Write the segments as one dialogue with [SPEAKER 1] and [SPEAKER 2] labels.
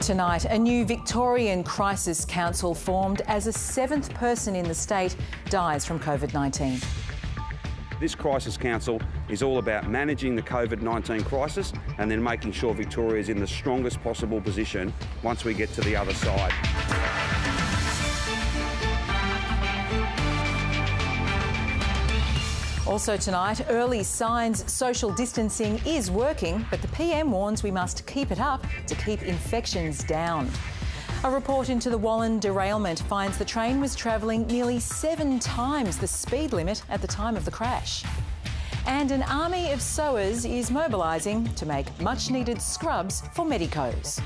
[SPEAKER 1] Tonight, a new Victorian Crisis Council formed as a seventh person in the state dies from COVID-19.
[SPEAKER 2] This Crisis Council is all about managing the COVID-19 crisis and then making sure Victoria is in the strongest possible position once we get to the other side.
[SPEAKER 1] Also tonight, early signs social distancing is working, but the PM warns we must keep it up to keep infections down. A report into the Wallen derailment finds the train was travelling nearly 7 times the speed limit at the time of the crash. And an army of sewers is mobilising to make much-needed scrubs for medicos.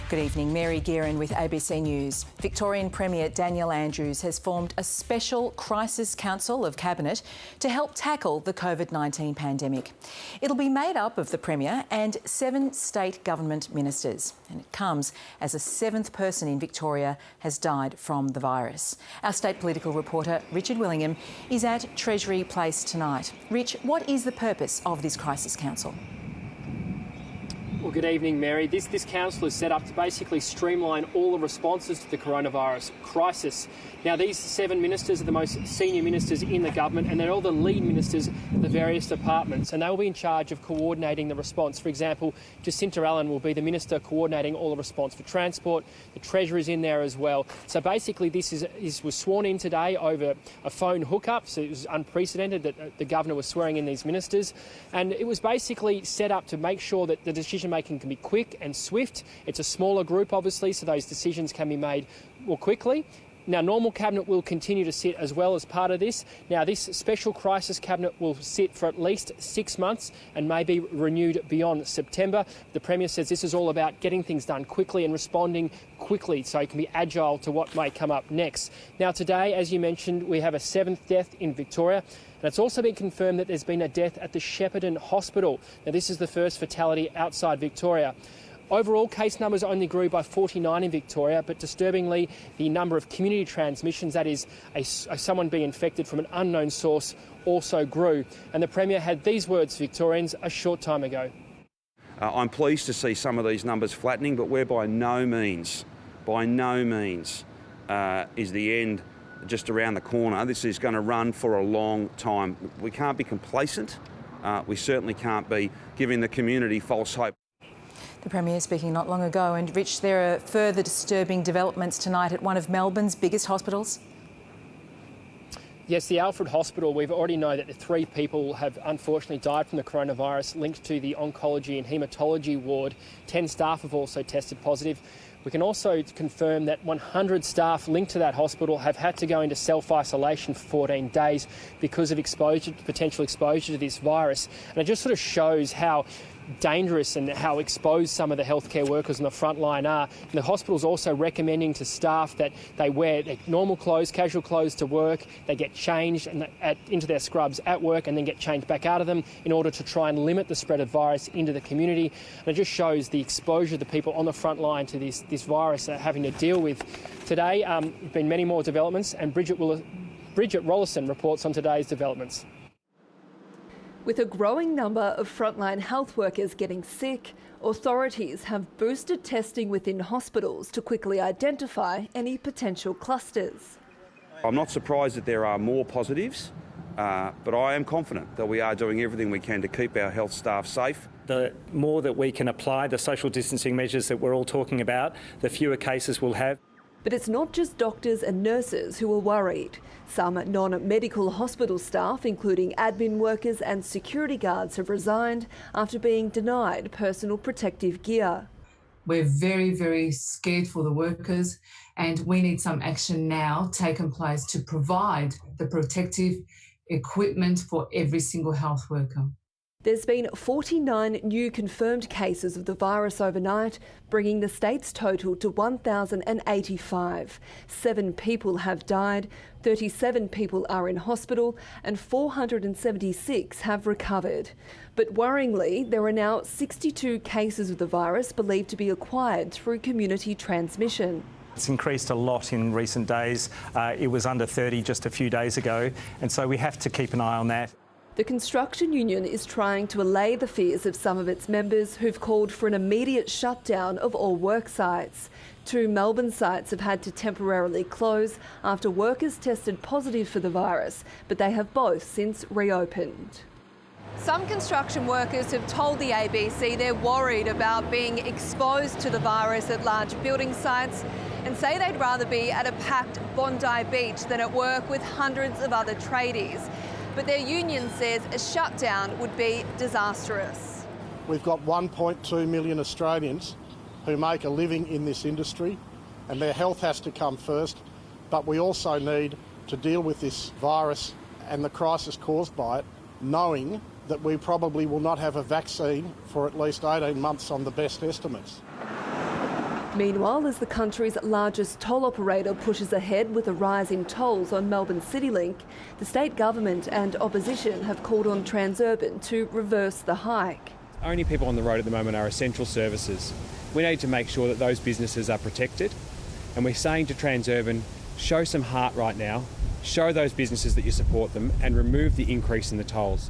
[SPEAKER 1] Good evening, Mary Gearin with ABC News. Victorian Premier Daniel Andrews has formed a special crisis council of cabinet to help tackle the COVID-19 pandemic. It'll be made up of the Premier and 7 state government ministers, and it comes as a 7th person in Victoria has died from the virus. Our state political reporter Richard Willingham is at Treasury Place tonight. Rich, what is the purpose of this crisis council?
[SPEAKER 3] Well, good evening, Mary. This council is set up to basically streamline all the responses to the coronavirus crisis. Now, these 7 ministers are the most senior ministers in the government, and they're all the lead ministers of the various departments, and they will be in charge of coordinating the response. For example, Jacinta Allen will be the minister coordinating all the response for transport. The Treasurer is in there as well. So basically, this was sworn in today over a phone hookup, so it was unprecedented that the governor was swearing in these ministers, and it was basically set up to make sure that the decision-making can be quick and swift. It's a smaller group, obviously, so those decisions can be made more quickly. Now, normal cabinet will continue to sit as well as part of this. Now, this special crisis cabinet will sit for at least 6 months and may be renewed beyond September. The Premier says this is all about getting things done quickly and responding quickly so he can be agile to what may come up next. Now, today, as you mentioned, we have a 7th death in Victoria. And it's also been confirmed that there's been a death at the Shepparton Hospital. Now, this is the first fatality outside Victoria. Overall, case numbers only grew by 49 in Victoria, but disturbingly, the number of community transmissions, that is, someone being infected from an unknown source, also grew. And the Premier had these words to Victorians a short time ago.
[SPEAKER 2] I'm pleased to see some of these numbers flattening, but we're by no means is the end just around the corner. This is going to run for a long time. We can't be complacent. We certainly can't be giving the community false hope.
[SPEAKER 1] The Premier speaking not long ago. And Rich, there are further disturbing developments tonight at one of Melbourne's biggest hospitals.
[SPEAKER 3] Yes, the Alfred Hospital, we've already know that 3 people have unfortunately died from the coronavirus linked to the oncology and haematology ward. 10 staff have also tested positive. We can also confirm that 100 staff linked to that hospital have had to go into self-isolation for 14 days because of potential exposure to this virus. And it just sort of shows how dangerous and how exposed some of the healthcare workers on the front line are. And the hospital's also recommending to staff that they wear their normal clothes, casual clothes to work, they get changed into their scrubs at work and then get changed back out of them in order to try and limit the spread of virus into the community. And it just shows the exposure the people on the front line to this virus are having to deal with. Today, there have been many more developments, and Bridget Rollison reports on today's developments.
[SPEAKER 4] With a growing number of frontline health workers getting sick, authorities have boosted testing within hospitals to quickly identify any potential clusters.
[SPEAKER 2] I'm not surprised that there are more positives, but I am confident that we are doing everything we can to keep our health staff safe.
[SPEAKER 5] The more that we can apply the social distancing measures that we're all talking about, the fewer cases we'll have.
[SPEAKER 4] But it's not just doctors and nurses who are worried. Some non-medical hospital staff, including admin workers and security guards, have resigned after being denied personal protective gear.
[SPEAKER 6] We're very, very scared for the workers, and we need some action now taken place to provide the protective equipment for every single health worker.
[SPEAKER 4] There's been 49 new confirmed cases of the virus overnight, bringing the state's total to 1,085. 7 people have died, 37 people are in hospital, and 476 have recovered. But worryingly, there are now 62 cases of the virus believed to be acquired through community transmission.
[SPEAKER 5] It's increased a lot in recent days. It was under 30 just a few days ago, and so we have to keep an eye on that.
[SPEAKER 4] The construction union is trying to allay the fears of some of its members who've called for an immediate shutdown of all work sites. 2 Melbourne sites have had to temporarily close after workers tested positive for the virus, but they have both since reopened. Some construction workers have told the ABC they're worried about being exposed to the virus at large building sites and say they'd rather be at a packed Bondi Beach than at work with hundreds of other tradies. But their union says a shutdown would be disastrous.
[SPEAKER 7] We've got 1.2 million Australians who make a living in this industry, and their health has to come first, but we also need to deal with this virus and the crisis caused by it, knowing that we probably will not have a vaccine for at least 18 months on the best estimates. Meanwhile, as the country's largest toll operator pushes ahead with a rise in tolls on Melbourne CityLink, the state government and opposition have called on Transurban to reverse the hike.
[SPEAKER 8] Only people on the road at the moment are essential services. We need to make sure that those businesses are protected, and we're saying to Transurban, show some heart right now, show those businesses that you support them and remove the increase in the tolls.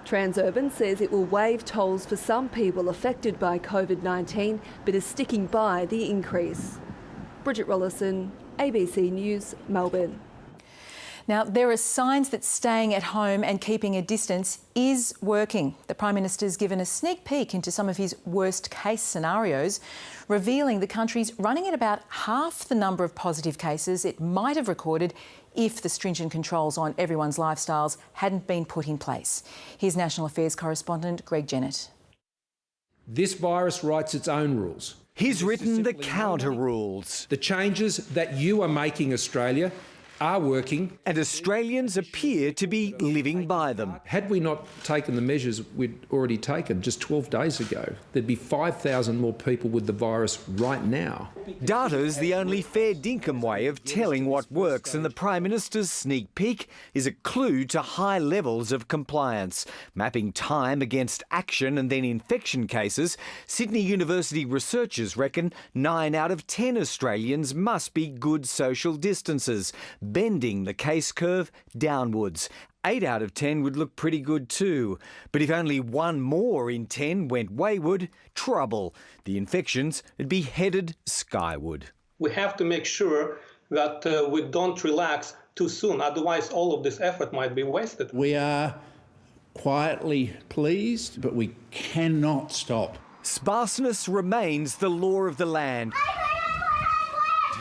[SPEAKER 4] Transurban says it will waive tolls for some people affected by COVID-19, but is sticking by the increase. Bridget Rollison, ABC News, Melbourne.
[SPEAKER 1] Now, there are signs that staying at home and keeping a distance is working. The Prime Minister's given a sneak peek into some of his worst-case scenarios, revealing the country's running at about half the number of positive cases it might have recorded if the stringent controls on everyone's lifestyles hadn't been put in place. Here's National Affairs correspondent Greg Jennett.
[SPEAKER 9] This virus writes its own rules.
[SPEAKER 10] He's written the counter rules.
[SPEAKER 9] The changes that you are making, Australia, are working.
[SPEAKER 10] And Australians appear to be living by them.
[SPEAKER 9] Had we not taken the measures we'd already taken just 12 days ago, there'd be 5,000 more people with the virus right now.
[SPEAKER 10] Data's the only fair dinkum way of telling what works, and the Prime Minister's sneak peek is a clue to high levels of compliance. Mapping time against action and then infection cases, Sydney University researchers reckon 9 out of 10 Australians must be good social distancers, bending the case curve downwards. 8 out of 10 would look pretty good too. But if only 1 more in 10 went wayward, trouble. The infections would be headed skyward.
[SPEAKER 11] We have to make sure that we don't relax too soon, otherwise all of this effort might be wasted.
[SPEAKER 12] We are quietly pleased, but we cannot stop.
[SPEAKER 10] Sparseness remains the law of the land.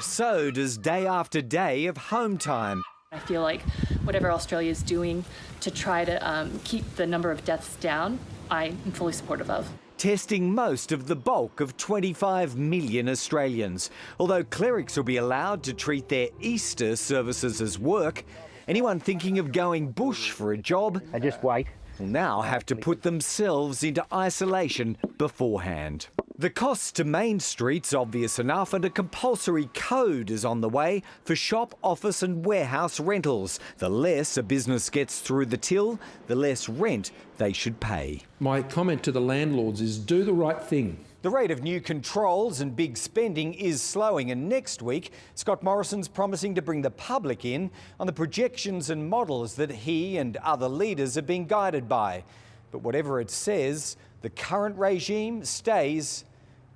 [SPEAKER 10] So does day after day of home time.
[SPEAKER 13] I feel like whatever Australia is doing to try to keep the number of deaths down, I am fully supportive of.
[SPEAKER 10] Testing most of the bulk of 25 million Australians. Although clerics will be allowed to treat their Easter services as work, anyone thinking of going bush for a job
[SPEAKER 14] and just wait
[SPEAKER 10] will now have to put themselves into isolation beforehand. The cost to Main Street's obvious enough, and a compulsory code is on the way for shop, office and warehouse rentals. The less a business gets through the till, the less rent they should pay.
[SPEAKER 9] My comment to the landlords is do the right thing.
[SPEAKER 10] The rate of new controls and big spending is slowing, and next week Scott Morrison's promising to bring the public in on the projections and models that he and other leaders have been guided by. But whatever it says, the current regime stays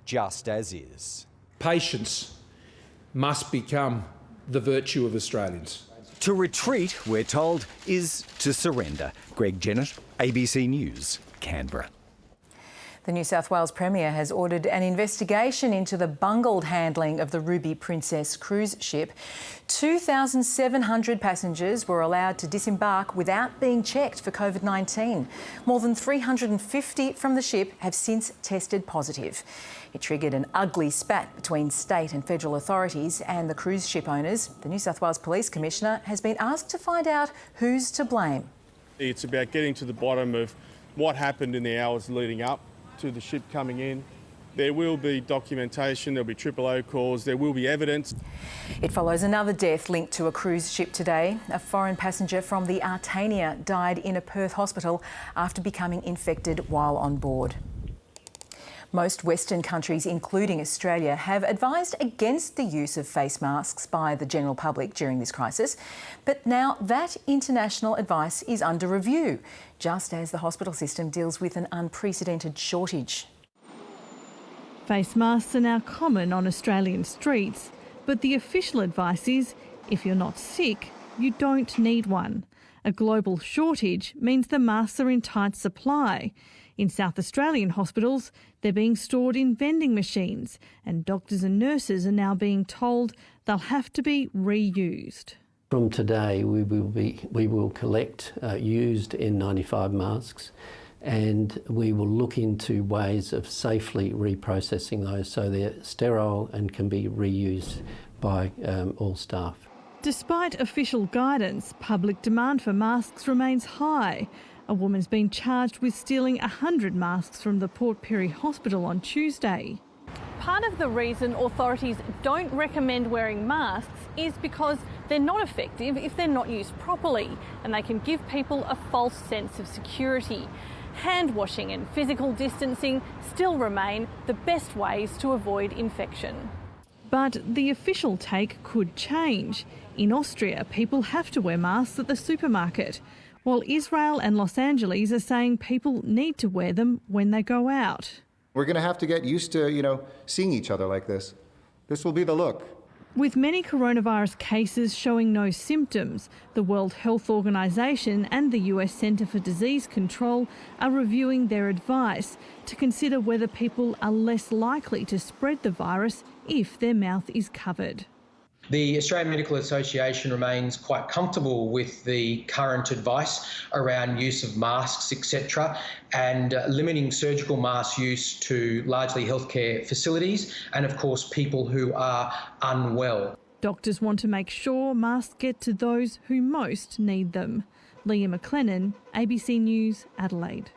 [SPEAKER 10] just as is.
[SPEAKER 9] Patience must become the virtue of Australians.
[SPEAKER 10] To retreat, we're told, is to surrender. Greg Jennett, ABC News, Canberra.
[SPEAKER 1] The New South Wales Premier has ordered an investigation into the bungled handling of the Ruby Princess cruise ship. 2,700 passengers were allowed to disembark without being checked for COVID-19. More than 350 from the ship have since tested positive. It triggered an ugly spat between state and federal authorities and the cruise ship owners. The New South Wales Police Commissioner has been asked to find out who's to blame.
[SPEAKER 15] It's about getting to the bottom of what happened in the hours leading up to the ship coming in. There will be documentation, there'll be OOO calls, there will be evidence.
[SPEAKER 1] It follows another death linked to a cruise ship today. A foreign passenger from the Artania died in a Perth hospital after becoming infected while on board. Most Western countries, including Australia, have advised against the use of face masks by the general public during this crisis. But now that international advice is under review, just as the hospital system deals with an unprecedented shortage.
[SPEAKER 14] Face masks are now common on Australian streets, but the official advice is if you're not sick, you don't need one. A global shortage means the masks are in tight supply. In South Australian hospitals, they're being stored in vending machines, and doctors and nurses are now being told they'll have to be reused.
[SPEAKER 16] From today, we will collect used N95 masks, and we will look into ways of safely reprocessing those so they're sterile and can be reused by all staff.
[SPEAKER 14] Despite official guidance, public demand for masks remains high. A woman's been charged with stealing 100 masks from the Port Pirie Hospital on Tuesday.
[SPEAKER 17] Part of the reason authorities don't recommend wearing masks is because they're not effective if they're not used properly, and they can give people a false sense of security. Hand washing and physical distancing still remain the best ways to avoid infection.
[SPEAKER 14] But the official take could change. In Austria, people have to wear masks at the supermarket, while Israel and Los Angeles are saying people need to wear them when they go out.
[SPEAKER 18] We're going to have to get used to, seeing each other like this. This will be the look.
[SPEAKER 14] With many coronavirus cases showing no symptoms, the World Health Organization and the US Centre for Disease Control are reviewing their advice to consider whether people are less likely to spread the virus if their mouth is covered.
[SPEAKER 19] The Australian Medical Association remains quite comfortable with the current advice around use of masks, etc., and limiting surgical mask use to largely healthcare facilities and, of course, people who are unwell.
[SPEAKER 14] Doctors want to make sure masks get to those who most need them. Leah McLennan, ABC News, Adelaide.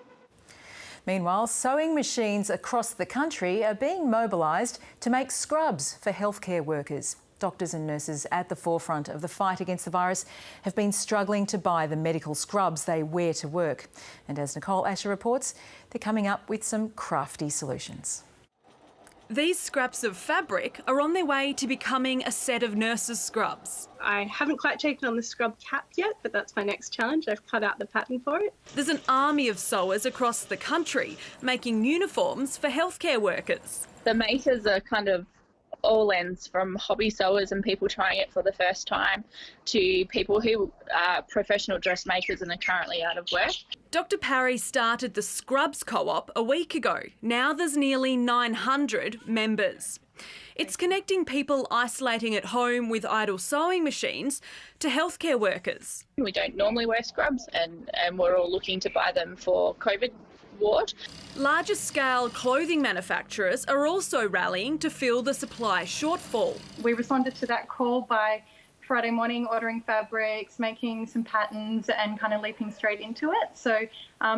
[SPEAKER 1] Meanwhile, sewing machines across the country are being mobilised to make scrubs for healthcare workers. Doctors and nurses at the forefront of the fight against the virus have been struggling to buy the medical scrubs they wear to work. And as Nicole Asher reports, they're coming up with some crafty solutions.
[SPEAKER 20] These scraps of fabric are on their way to becoming a set of nurses' scrubs.
[SPEAKER 21] I haven't quite taken on the scrub cap yet, but that's my next challenge. I've cut out the pattern for it.
[SPEAKER 20] There's an army of sewers across the country making uniforms for healthcare workers.
[SPEAKER 22] The makers are kind of all ends, from hobby sewers and people trying it for the first time to people who are professional dressmakers and are currently out of work.
[SPEAKER 20] Dr Parry started the Scrubs Co-op a week ago. Now there's nearly 900 members. It's connecting people isolating at home with idle sewing machines to healthcare workers.
[SPEAKER 22] We don't normally wear scrubs and we're all looking to buy them for COVID ward.
[SPEAKER 20] Larger scale clothing manufacturers are also rallying to fill the supply shortfall.
[SPEAKER 23] We responded to that call by Friday morning ordering fabrics, making some patterns and kind of leaping straight into it. So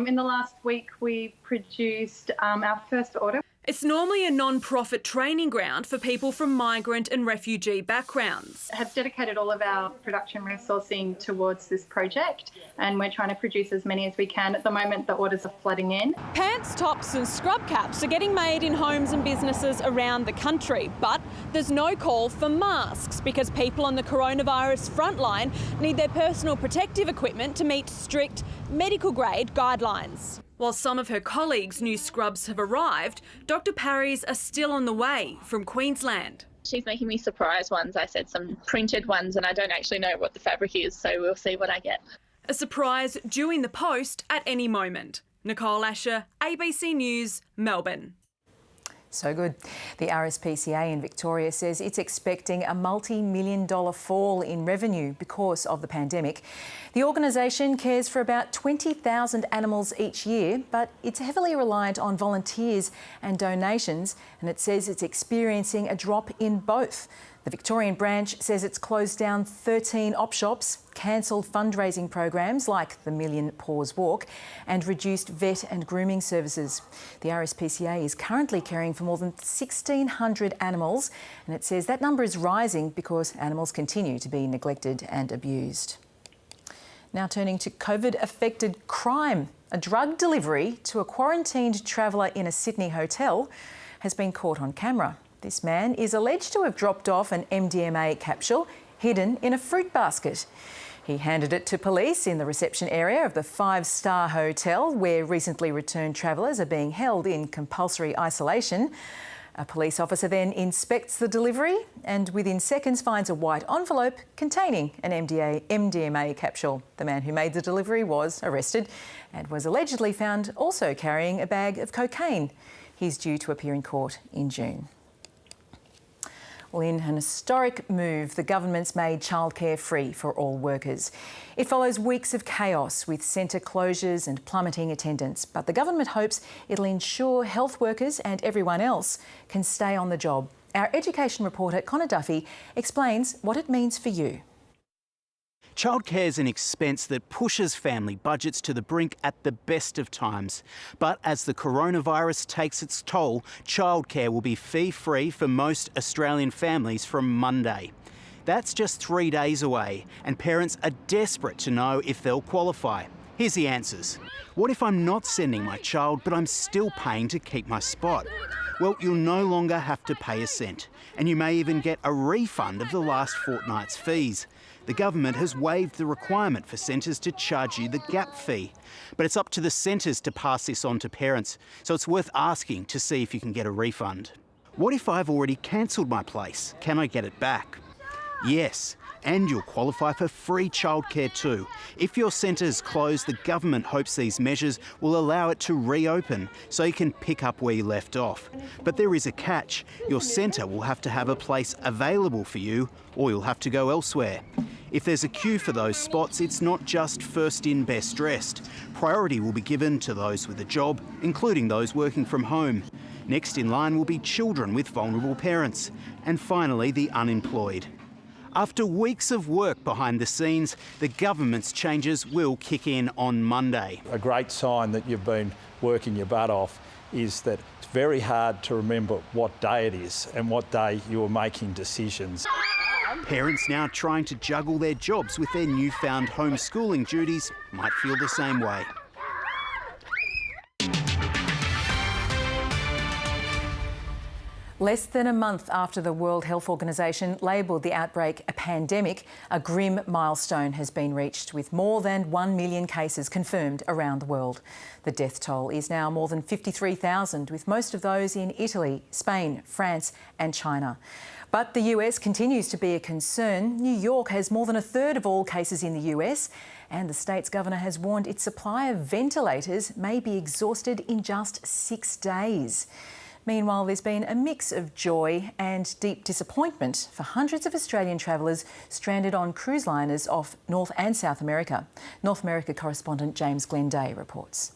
[SPEAKER 23] in the last week we produced our first order.
[SPEAKER 20] It's normally a non-profit training ground for people from migrant and refugee backgrounds.
[SPEAKER 23] Have dedicated all of our production resourcing towards this project, and we're trying to produce as many as we can. At the moment, the orders are flooding in.
[SPEAKER 20] Pants, tops and scrub caps are getting made in homes and businesses around the country, but there's no call for masks because people on the coronavirus frontline need their personal protective equipment to meet strict medical-grade guidelines. While some of her colleagues' new scrubs have arrived, Dr Parry's are still on the way from Queensland.
[SPEAKER 22] She's making me surprise ones. I said some printed ones and I don't actually know what the fabric is, so we'll see what I get.
[SPEAKER 20] A surprise due in the post at any moment. Nicole Asher, ABC News, Melbourne.
[SPEAKER 1] So good. The RSPCA in Victoria says it's expecting a multi-million-dollar fall in revenue because of the pandemic. The organisation cares for about 20,000 animals each year, but it's heavily reliant on volunteers and donations, and it says it's experiencing a drop in both. The Victorian branch says it's closed down 13 op shops, cancelled fundraising programs like the Million Paws Walk and reduced vet and grooming services. The RSPCA is currently caring for more than 1,600 animals, and it says that number is rising because animals continue to be neglected and abused. Now turning to COVID-affected crime. A drug delivery to a quarantined traveller in a Sydney hotel has been caught on camera. This man is alleged to have dropped off an MDMA capsule hidden in a fruit basket. He handed it to police in the reception area of the 5-star hotel where recently returned travellers are being held in compulsory isolation. A police officer then inspects the delivery and within seconds finds a white envelope containing an MDMA capsule. The man who made the delivery was arrested and was allegedly found also carrying a bag of cocaine. He's due to appear in court in June. Well, in an historic move, the government's made childcare free for all workers. It follows weeks of chaos with centre closures and plummeting attendance, but the government hopes it'll ensure health workers and everyone else can stay on the job. Our education reporter Connor Duffy explains what it means for you.
[SPEAKER 2] Childcare is an expense that pushes family budgets to the brink at the best of times. But as the coronavirus takes its toll, childcare will be fee-free for most Australian families from Monday. That's just 3 days away, and parents are desperate to know if they'll qualify. Here's the answers. What if I'm not sending my child, but I'm still paying to keep my spot? Well, you'll no longer have to pay a cent, and you may even get a refund of the last fortnight's fees. The government has waived the requirement for centres to charge you the gap fee. But it's up to the centres to pass this on to parents, so it's worth asking to see if you can get a refund. What if I've already cancelled my place? Can I get it back? Yes, and you'll qualify for free childcare too. If your centre's closed, the government hopes these measures will allow it to reopen so you can pick up where you left off. But there is a catch. Your centre will have to have a place available for you, or you'll have to go elsewhere. If there's a queue for those spots, it's not just first in, best dressed. Priority will be given to those with a job, including those working from home. Next in line will be children with vulnerable parents. And finally, the unemployed. After weeks of work behind the scenes, the government's changes will kick in on Monday.
[SPEAKER 3] A great sign that you've been working your butt off is that it's very hard to remember what day it is and what day you're making decisions.
[SPEAKER 2] Parents now trying to juggle their jobs with their newfound homeschooling duties might feel the same way.
[SPEAKER 1] Less than a month after the World Health Organization labelled the outbreak a pandemic, a grim milestone has been reached with more than 1 million cases confirmed around the world. The death toll is now more than 53,000, with most of those in Italy, Spain, France and China. But the US continues to be a concern. New York has more than a third of all cases in the US, and the state's governor has warned its supply of ventilators may be exhausted in just 6 days. Meanwhile, there's been a mix of joy and deep disappointment for hundreds of Australian travellers stranded on cruise liners off North and South America. North America correspondent James Glenday reports.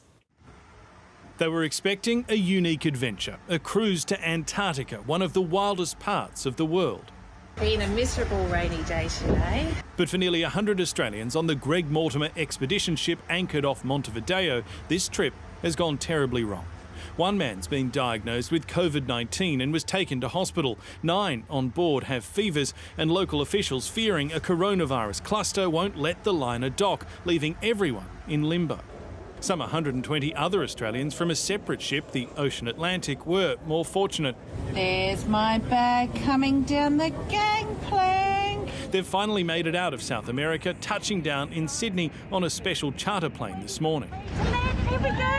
[SPEAKER 6] They were expecting a unique adventure, a cruise to Antarctica, one of the wildest parts of the world.
[SPEAKER 24] Been a miserable rainy day today.
[SPEAKER 6] But for nearly 100 Australians on the Greg Mortimer expedition ship anchored off Montevideo, this trip has gone terribly wrong. One man's been diagnosed with COVID-19 and was taken to hospital. 9 on board have fevers, and local officials fearing a coronavirus cluster won't let the liner dock, leaving everyone in limbo. Some 120 other Australians from a separate ship, the Ocean Atlantic, were more fortunate.
[SPEAKER 24] There's my bag coming down the gangplank.
[SPEAKER 6] They've finally made it out of South America, touching down in Sydney on a special charter plane this morning.
[SPEAKER 24] Here we go.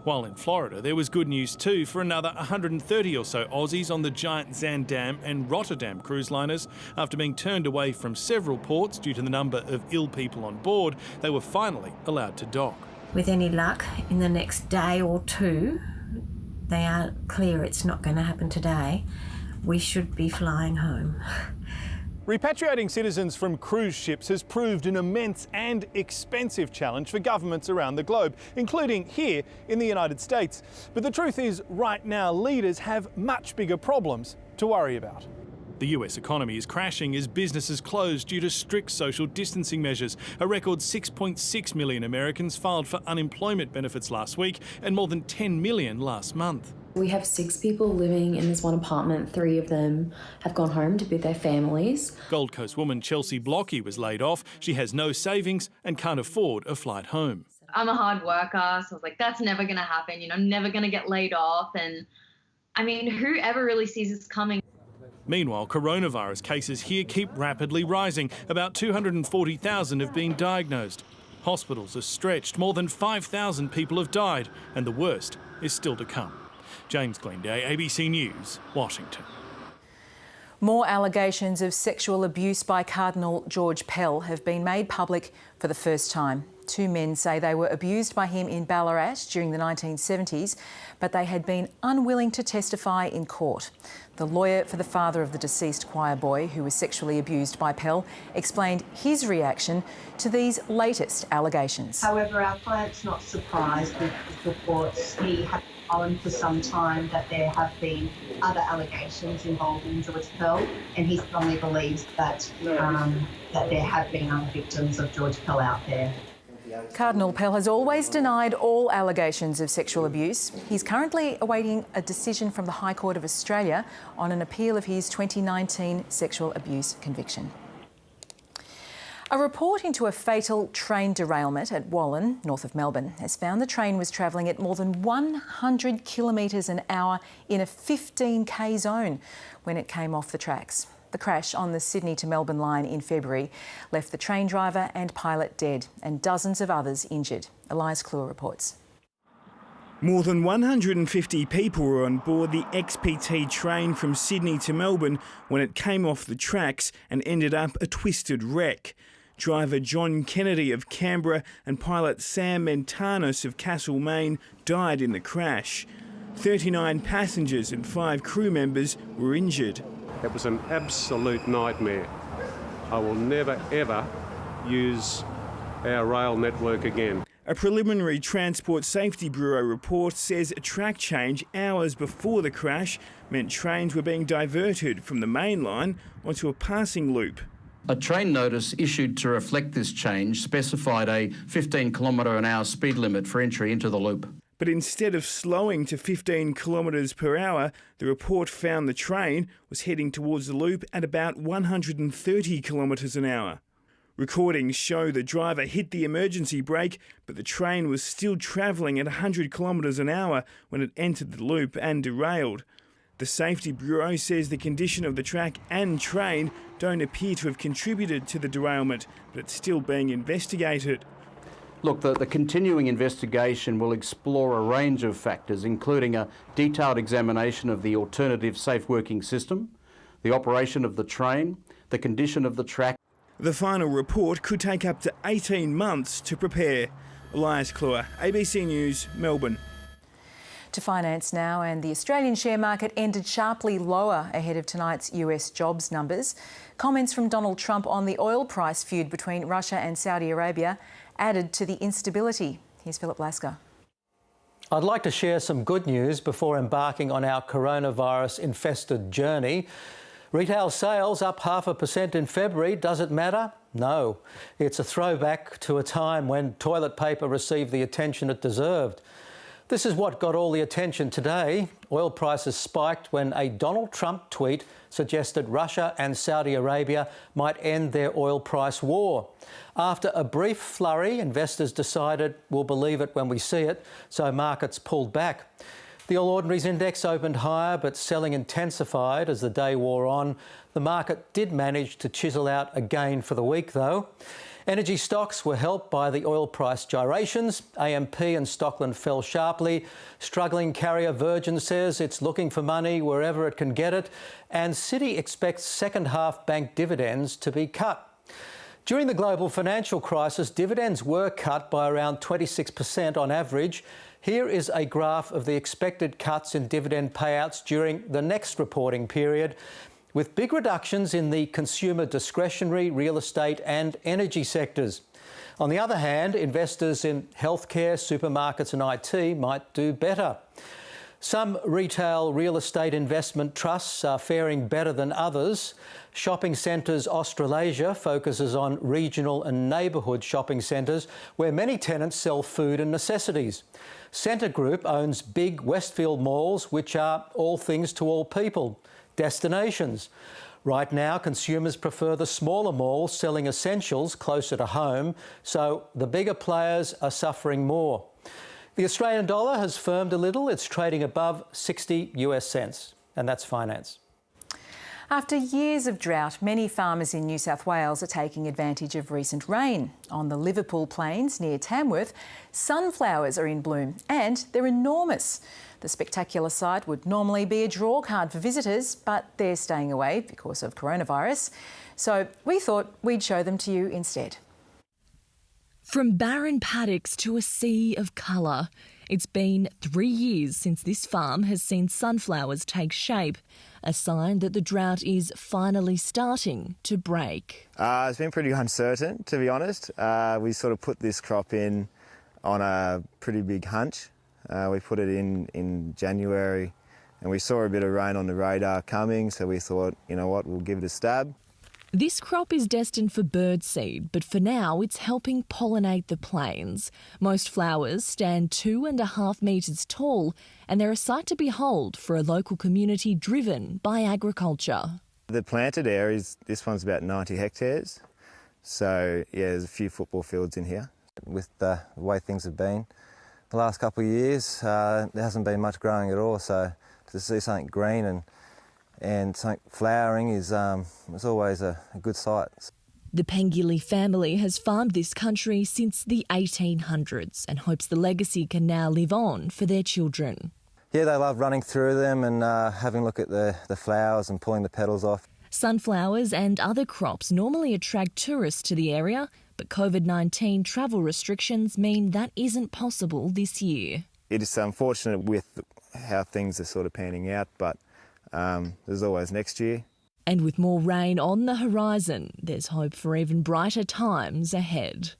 [SPEAKER 6] While in Florida, there was good news too for another 130 or so Aussies on the giant Zaandam and Rotterdam cruise liners. After being turned away from several ports due to the number of ill people on board, they were finally allowed to dock.
[SPEAKER 24] With any luck, in the next day or two, they are clear it's not going to happen today, we should be flying home.
[SPEAKER 6] Repatriating citizens from cruise ships has proved an immense and expensive challenge for governments around the globe, including here in the United States. But the truth is, right now, leaders have much bigger problems to worry about. The US economy is crashing as businesses close due to strict social distancing measures. A record 6.6 million Americans filed for unemployment benefits last week and more than 10 million last month.
[SPEAKER 4] We have 6 people living in this one apartment. 3 of them have gone home to be with their families.
[SPEAKER 6] Gold Coast woman Chelsea Blocky was laid off. She has no savings and can't afford a flight home.
[SPEAKER 5] I'm a hard worker, so I was like, that's never going to happen. I'm never going to get laid off. And I mean, whoever really sees this coming?
[SPEAKER 6] Meanwhile, coronavirus cases here keep rapidly rising. About 240,000 have been diagnosed. Hospitals are stretched. More than 5,000 people have died, and the worst is still to come. James Glenday, ABC News, Washington.
[SPEAKER 1] More allegations of sexual abuse by Cardinal George Pell have been made public for the first time. 2 men say they were abused by him in Ballarat during the 1970s, but they had been unwilling to testify in court. The lawyer for the father of the deceased choir boy who was sexually abused by Pell explained his reaction to these latest allegations.
[SPEAKER 7] However, our client's not surprised with the reports. He had known for some time that there have been other allegations involving George Pell, and he strongly believes that that there have been other victims of George Pell out there.
[SPEAKER 1] Cardinal Pell has always denied all allegations of sexual abuse. He's currently awaiting a decision from the High Court of Australia on an appeal of his 2019 sexual abuse conviction. A report into a fatal train derailment at Wallan, north of Melbourne, has found the train was travelling at more than 100 kilometres an hour in a 15k zone when it came off the tracks. The crash on the Sydney to Melbourne line in February left the train driver and pilot dead and dozens of others injured. Elias Kluwer reports.
[SPEAKER 8] More than 150 people were on board the XPT train from Sydney to Melbourne when it came off the tracks and ended up a twisted wreck. Driver John Kennedy of Canberra and pilot Sam Mentanos of Castlemaine died in the crash. 39 passengers and 5 crew members were injured.
[SPEAKER 25] It was an absolute nightmare. I will never, ever use our rail network again.
[SPEAKER 8] A preliminary Transport Safety Bureau report says a track change hours before the crash meant trains were being diverted from the main line onto a passing loop.
[SPEAKER 26] A train notice issued to reflect this change specified a 15km/h speed limit for entry into the loop.
[SPEAKER 8] But instead of slowing to 15 kilometres per hour, the report found the train was heading towards the loop at about 130 kilometres an hour. Recordings show the driver hit the emergency brake, but the train was still travelling at 100 kilometres an hour when it entered the loop and derailed. The Safety Bureau says the condition of the track and train don't appear to have contributed to the derailment, but it's still being investigated.
[SPEAKER 26] Look, the continuing investigation will explore a range of factors, including a detailed examination of the alternative safe working system, the operation of the train, the condition of the track.
[SPEAKER 8] The final report could take up to 18 months to prepare. Elias Kluwer, ABC News, Melbourne.
[SPEAKER 1] To finance now, and the Australian share market ended sharply lower ahead of tonight's US jobs numbers. Comments from Donald Trump on the oil price feud between Russia and Saudi Arabia added to the instability. Here's Philip Lasker.
[SPEAKER 27] I'd like to share some good news before embarking on our coronavirus-infested journey. Retail sales up 0.5% in February. Does it matter? No. It's a throwback to a time when toilet paper received the attention it deserved. This is what got all the attention today. Oil prices spiked when a Donald Trump tweet suggested Russia and Saudi Arabia might end their oil price war. After a brief flurry, investors decided we'll believe it when we see it, so markets pulled back. The All Ordinaries Index opened higher, but selling intensified as the day wore on. The market did manage to chisel out a gain for the week, though. Energy stocks were helped by the oil price gyrations. AMP and Stockland fell sharply. Struggling carrier Virgin says it's looking for money wherever it can get it. And Citi expects second-half bank dividends to be cut. During the global financial crisis, dividends were cut by around 26% on average. Here is a graph of the expected cuts in dividend payouts during the next reporting period, with big reductions in the consumer discretionary, real estate and energy sectors. On the other hand, investors in healthcare, supermarkets and IT might do better. Some retail real estate investment trusts are faring better than others. Shopping Centres Australasia focuses on regional and neighbourhood shopping centres where many tenants sell food and necessities. Scentre Group owns big Westfield malls, which are all things to all people, destinations. Right now, consumers prefer the smaller malls selling essentials closer to home, so the bigger players are suffering more. The Australian dollar has firmed a little. It's trading above 60 US cents, and that's finance.
[SPEAKER 1] After years of drought, many farmers in New South Wales are taking advantage of recent rain. On the Liverpool Plains near Tamworth, sunflowers are in bloom and they're enormous. The spectacular sight would normally be a draw card for visitors, but they're staying away because of coronavirus. So we thought we'd show them to you instead.
[SPEAKER 9] From barren paddocks to a sea of colour, it's been 3 years since this farm has seen sunflowers take shape, a sign that the drought is finally starting to break.
[SPEAKER 10] It's been pretty uncertain, to be honest. We sort of put this crop in on a pretty big hunch. We put it in January and we saw a bit of rain on the radar coming, so we thought, you know what, we'll give it a stab.
[SPEAKER 9] This crop is destined for birdseed, but for now it's helping pollinate the plains. Most flowers stand 2.5 metres tall and they're a sight to behold for a local community driven by agriculture.
[SPEAKER 10] The planted areas, this one's about 90 hectares, so yeah, there's a few football fields in here. With the way things have been the last couple of years, there hasn't been much growing at all, so to see something green and something flowering is always a good sight.
[SPEAKER 9] The Pengilly family has farmed this country since the 1800s and hopes the legacy can now live on for their children.
[SPEAKER 10] Yeah, they love running through them and having a look at the flowers and pulling the petals off.
[SPEAKER 9] Sunflowers and other crops normally attract tourists to the area, but COVID-19 travel restrictions mean that isn't possible this year.
[SPEAKER 10] It is unfortunate with how things are sort of panning out, but there's always next year.
[SPEAKER 9] And with more rain on the horizon, there's hope for even brighter times ahead.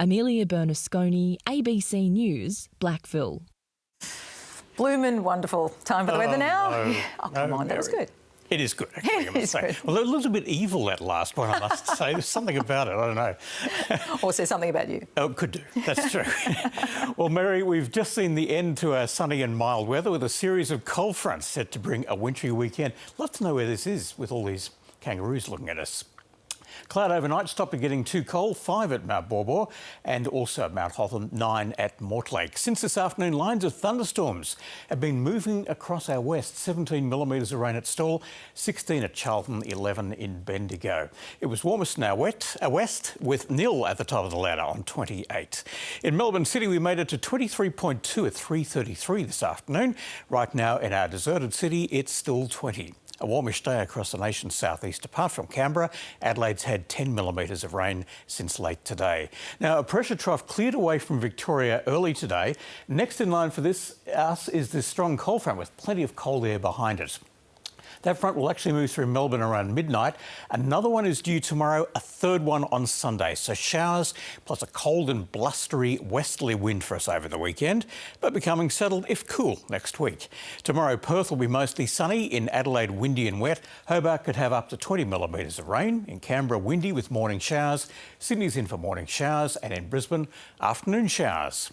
[SPEAKER 9] Amelia Bernasconi, ABC News, Blackville.
[SPEAKER 1] Bloomin' wonderful. Time for the weather now.
[SPEAKER 11] No,
[SPEAKER 1] oh, come on, that was good.
[SPEAKER 11] It is good, actually, I must say. Well, a little bit evil, that last one, I must say. There's something about it, I don't know.
[SPEAKER 1] Or say something about you.
[SPEAKER 11] Oh, could do. That's true. Well, Mary, we've just seen the end to our sunny and mild weather with a series of cold fronts set to bring a wintry weekend. Love to know where this is with all these kangaroos looking at us. Cloud overnight, stopped getting too cold, 5 at Mount Borbor and also at Mount Hotham, 9 at Mortlake. Since this afternoon, lines of thunderstorms have been moving across our west. 17 millimetres of rain at Stawell, 16 at Charlton, 11 in Bendigo. It was warmest in our west with nil at the top of the ladder on 28. In Melbourne City, we made it to 23.2 at 3:33 this afternoon. Right now in our deserted city, it's still 20. A warmish day across the nation's southeast. Apart from Canberra, Adelaide's had 10 millimetres of rain since late today. Now, a pressure trough cleared away from Victoria early today. Next in line for us is this strong cold front with plenty of cold air behind it. That front will actually move through Melbourne around midnight. Another one is due tomorrow, a third one on Sunday. So showers plus a cold and blustery westerly wind for us over the weekend, but becoming settled if cool next week. Tomorrow, Perth will be mostly sunny. In Adelaide, windy and wet. Hobart could have up to 20 millimetres of rain. In Canberra, windy with morning showers. Sydney's in for morning showers, and in Brisbane, afternoon showers.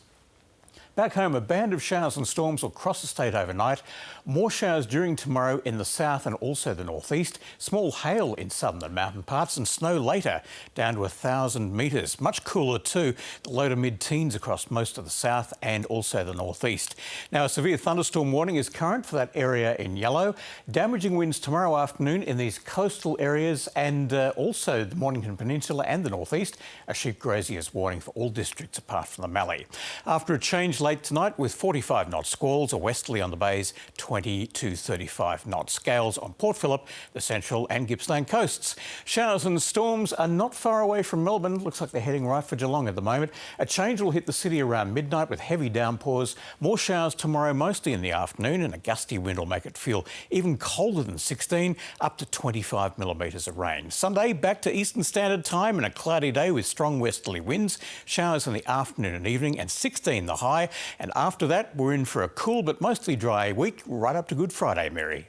[SPEAKER 11] Back home, a band of showers and storms will cross the state overnight. More showers during tomorrow in the south and also the northeast. Small hail in southern and mountain parts and snow later down to 1,000 metres. Much cooler too, the low to mid-teens across most of the south and also the northeast. Now, a severe thunderstorm warning is current for that area in yellow. Damaging winds tomorrow afternoon in these coastal areas and also the Mornington Peninsula and the northeast. A sheep grazier's warning for all districts apart from the Mallee. After a change late tonight with 45 knot squalls, a westerly on the bays, 20 to 35 knots. Gales on Port Phillip, the central and Gippsland coasts. Showers and storms are not far away from Melbourne. Looks like they're heading right for Geelong at the moment. A change will hit the city around midnight with heavy downpours. More showers tomorrow, mostly in the afternoon, and a gusty wind will make it feel even colder than 16, up to 25 millimetres of rain. Sunday, back to Eastern Standard Time and a cloudy day with strong westerly winds. Showers in the afternoon and evening and 16 the high. And after that, we're in for a cool but mostly dry week right up to Good Friday, Mary.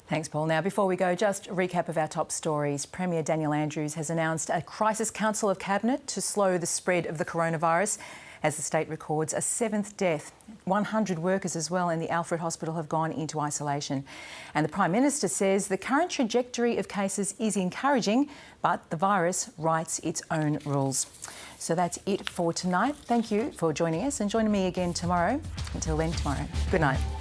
[SPEAKER 1] Thanks, Paul. Now, before we go, just a recap of our top stories. Premier Daniel Andrews has announced a crisis council of cabinet to slow the spread of the coronavirus as the state records a 7th death. 100 workers as well in the Alfred Hospital have gone into isolation. And the Prime Minister says the current trajectory of cases is encouraging, but the virus writes its own rules. So that's it for tonight. Thank you for joining us and joining me again tomorrow. Until then, tomorrow. Good night.